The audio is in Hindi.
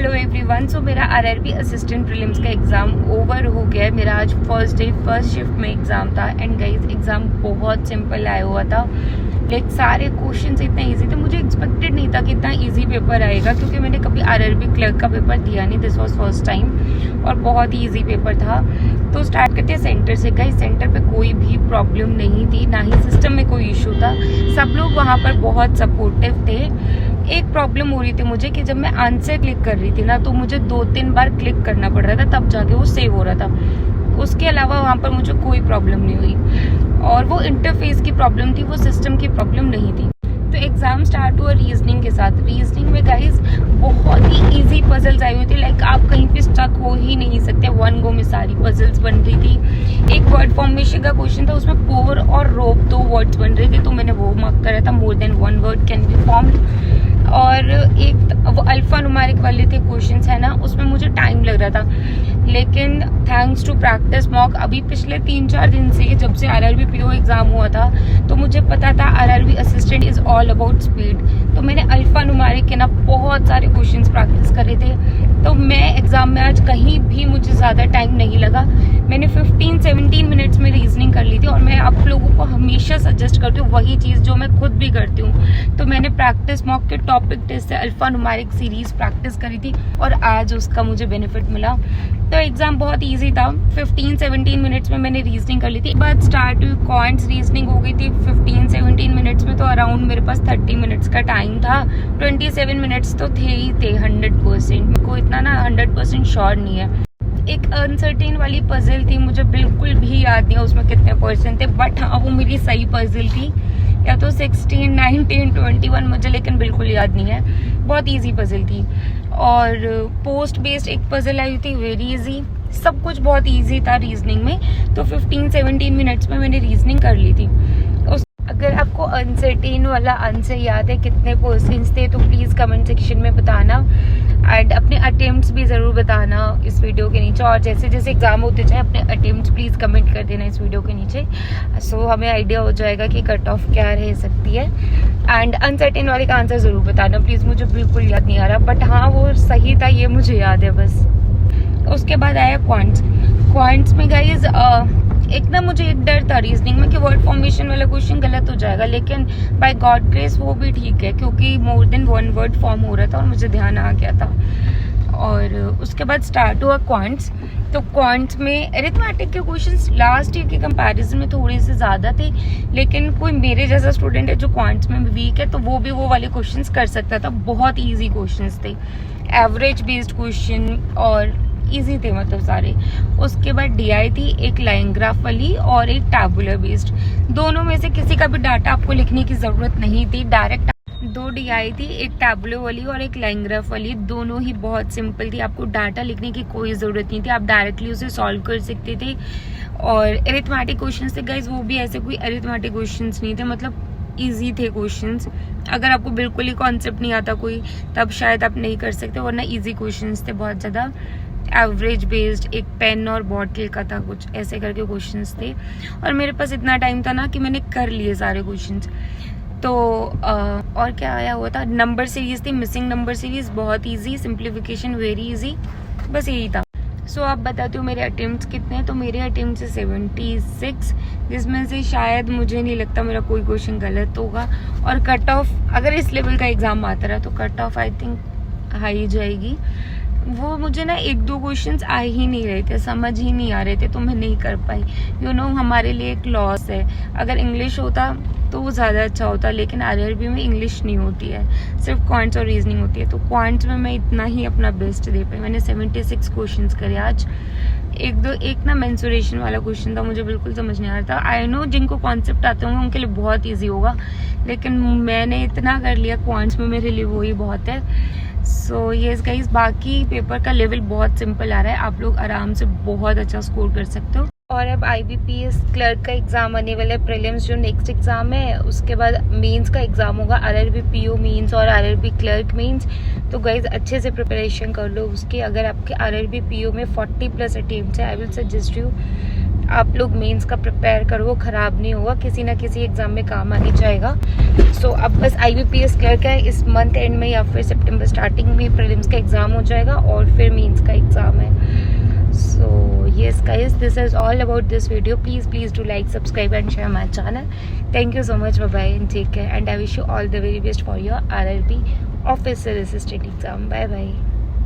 Hello everyone. सो मेरा आरआरबी असिस्टेंट प्रीलिम्स का एग्ज़ाम ओवर हो गया है। मेरा आज फर्स्ट डे फर्स्ट शिफ्ट में एग्ज़ाम था एंड गाइस एग्ज़ाम बहुत सिंपल आया हुआ था। लाइक सारे क्वेश्चंस इतने इजी थे, मुझे एक्सपेक्टेड नहीं था कि इतना इजी पेपर आएगा क्योंकि मैंने कभी आरआरबी क्लर्क का पेपर दिया नहीं। दिस वाज फर्स्ट टाइम और बहुत ही ईजी पेपर था। तो स्टार्ट करते हैं सेंटर से। गाइस सेंटर पे कोई भी प्रॉब्लम नहीं थी, ना ही सिस्टम में कोई इशू था। सब लोग वहाँ पर बहुत सपोर्टिव थे। एक प्रॉब्लम हो रही थी मुझे कि जब मैं आंसर क्लिक कर रही थी ना तो मुझे 2-3 बार क्लिक करना पड़ रहा था, तब जाके वो सेव हो रहा था। उसके अलावा वहाँ पर मुझे कोई प्रॉब्लम नहीं हुई और वो इंटरफेस की प्रॉब्लम थी, वो सिस्टम की प्रॉब्लम नहीं थी। तो एग्जाम स्टार्ट हुआ रीजनिंग के साथ। रीजनिंग में गाइस बहुत ही इजी पजल्स आई हुई थी। लाइक आप कहीं पे स्टक हो ही नहीं सकते, वन गो में सारी पजल्स बन रही थी। एक वर्ड फॉर्मेशन का क्वेश्चन था, उसमें पोर और रोप 2 वर्ड्स बन रहे थे, तो मैंने वो मार्क करा था। More than 1 word can be formed. और एक वो अल्फा नुमेरिक वाले थे क्वेश्चंस है ना, उसमें मुझे टाइम लग रहा था, लेकिन थैंक्स टू प्रैक्टिस मॉक अभी पिछले 3-4 दिन से जब से आरआरबी पीओ एग्जाम हुआ था तो मुझे पता था RRB assistant is all about speed. तो मैंने अल्फा नुमेरिक के ना बहुत सारे क्वेश्चंस प्रैक्टिस करे थे। तो मैं एग्जाम में आज कहीं भी मुझे ज़्यादा टाइम नहीं लगा। मैंने 15-17 मिनट्स में रीजनिंग कर ली थी और मैं आप लोगों को हमेशा सजेस्ट करती हूँ वही चीज़ जो मैं खुद भी करती हूँ। तो मैंने प्रैक्टिस मॉक के टॉपिक टेस्ट से अल्फा नुमेरिक सीरीज प्रैक्टिस करी थी और आज उसका मुझे बेनिफिट मिला। तो एग्जाम बहुत इजी था। 15-17 मिनट्स में मैंने रीजनिंग कर ली थी। बाद स्टार्ट हुई क्वांट्स, रीजनिंग हो गई थी 15-17 मिनट्स में। तो अराउंड मेरे पास 30 मिनट्स का टाइम था। 27 मिनट्स तो थे ही थे 100%। को इतना ना 100% श्योर नहीं है। एक अनसर्टेन वाली पजल थी, मुझे बिल्कुल भी याद नहीं है उसमें कितने परसेंट थे, बट हाँ वो मेरी सही पजल थी, या तो 16, 19, 21 मुझे लेकिन बिल्कुल याद नहीं है। बहुत इजी पजल थी। और पोस्ट बेस्ड एक पजल आई थी, वेरी इजी। सब कुछ बहुत इजी था रीजनिंग में। तो 15-17 मिनट्स में मैंने रीजनिंग कर ली थी। अगर आपको अनसर्टेन वाला आंसर याद है कितने परसेंट थे तो प्लीज़ कमेंट सेक्शन में बताना एंड अपने अटेम्प्ट्स भी ज़रूर बताना इस वीडियो के नीचे। और जैसे जैसे एग्जाम होते जाए अपने अटेम्प्ट्स प्लीज़ कमेंट कर देना इस वीडियो के नीचे, सो हमें आइडिया हो जाएगा कि कट ऑफ क्या रह सकती है। एंड अनसर्टेन वाले का आंसर ज़रूर बताना प्लीज़, मुझे बिल्कुल याद नहीं आ रहा, बट हाँ वो सही था ये मुझे याद है बस। उसके बाद आया क्वांट्स में गाइज एक ना मुझे एक डर था रीजनिंग में कि वर्ड फॉर्मेशन वाला क्वेश्चन गलत हो जाएगा, लेकिन बाय गॉड ग्रेस वो भी ठीक है क्योंकि मोर देन 1 वर्ड फॉर्म हो रहा था और मुझे ध्यान आ गया था। और उसके बाद स्टार्ट हुआ क्वांट्स। तो क्वांट्स में अरिथमेटिक के क्वेश्चंस लास्ट ईयर के कंपैरिजन में थोड़े से ज़्यादा थे, लेकिन कोई मेरे जैसा स्टूडेंट है जो क्वांट्स में वीक है तो वो भी वो वाले क्वेश्चंस कर सकता था। बहुत ईजी क्वेश्चंस थे, एवरेज बेस्ड क्वेश्चन और इजी थे मतलब सारे। उसके बाद डीआई थी, एक लाइन ग्राफ वाली और एक टैबुलर बेस्ड। दोनों में से किसी का भी डाटा आपको लिखने की ज़रूरत नहीं थी, डायरेक्ट 2 डीआई थी, एक टैबुलर वाली और एक लाइन ग्राफ वाली। दोनों ही बहुत सिंपल थी, आपको डाटा लिखने की कोई ज़रूरत नहीं थी, आप डायरेक्टली उसे सॉल्व कर सकते थे। और अरिथमेटिक क्वेश्चंस थे गाइज, वो भी ऐसे कोई अरिथमेटिक क्वेश्चंस नहीं थे, मतलब ईजी थे क्वेश्चंस। अगर आपको बिल्कुल ही कॉन्सेप्ट नहीं आता कोई तब शायद आप नहीं कर सकते, वरना ईजी क्वेश्चंस थे बहुत ज़्यादा। एवरेज बेस्ड एक पेन और बॉटल का था, कुछ ऐसे करके क्वेश्चंस थे। और मेरे पास इतना टाइम था ना कि मैंने कर लिए सारे क्वेश्चंस। तो और क्या आया हुआ था, नंबर सीरीज थी, मिसिंग नंबर सीरीज बहुत इजी, सिंप्लीफिकेशन वेरी इजी, बस यही था। सो आप बताते हो मेरे अटेम्प्ट्स कितने हैं। तो मेरे अटेम्प्ट्स है 76, जिसमें से शायद मुझे नहीं लगता मेरा कोई क्वेश्चन गलत होगा। और कट ऑफ अगर इस लेवल का एग्जाम आता रहा तो cut off I think high जाएगी। वो मुझे ना 1-2 क्वेश्चंस आ ही नहीं रहे थे, समझ ही नहीं आ रहे थे, तो मैं नहीं कर पाई। यू नो हमारे लिए एक लॉस है। अगर इंग्लिश होता तो वो ज़्यादा अच्छा होता, लेकिन आरआरबी में इंग्लिश नहीं होती है, सिर्फ क्वांट्स और रीजनिंग होती है। तो क्वांट्स में मैं इतना ही अपना बेस्ट दे पाई। मैंने 76 क्वेश्चंस करे आज। एक ना मेंसुरेशन वाला क्वेश्चन था, मुझे बिल्कुल समझ नहीं आ रहा था। आई नो जिनको कॉन्सेप्ट आते होंगे उनके लिए बहुत ईजी होगा, लेकिन मैंने इतना कर लिया क्वांट्स में, मेरे लिए वही बहुत है। सो यस गाइस, बाकी पेपर का लेवल बहुत सिंपल आ रहा है, आप लोग आराम से बहुत अच्छा स्कोर कर सकते हो। और अब IBPS क्लर्क का एग्जाम आने वाला है, प्रीलिम्स जो नेक्स्ट एग्जाम है, उसके बाद मेंस का एग्जाम होगा, आरआरबी पीओ मेंस और आरआरबी क्लर्क मेंस। तो गाइज अच्छे से प्रिपरेशन कर लो उसकी। अगर आपके आरआरबी पीओ में 40+ अटेम्प्ट्स है, आई विल सजेस्ट यू आप लोग मेंस का प्रिपेयर करो, वो ख़राब नहीं होगा, किसी ना किसी एग्ज़ाम में काम आने जाएगा। सो अब बस IBPS क्लियर का है, इस मंथ एंड में या फिर सितंबर स्टार्टिंग में प्रीलिम्स का एग्ज़ाम हो जाएगा और फिर मेंस का एग्ज़ाम है। So yes guys, this is all about this video. Please do like, subscribe and share my channel. Thank you so much, bye bye and take care, and I wish you all the very best for your RRB officer assistant exam. Bye bye.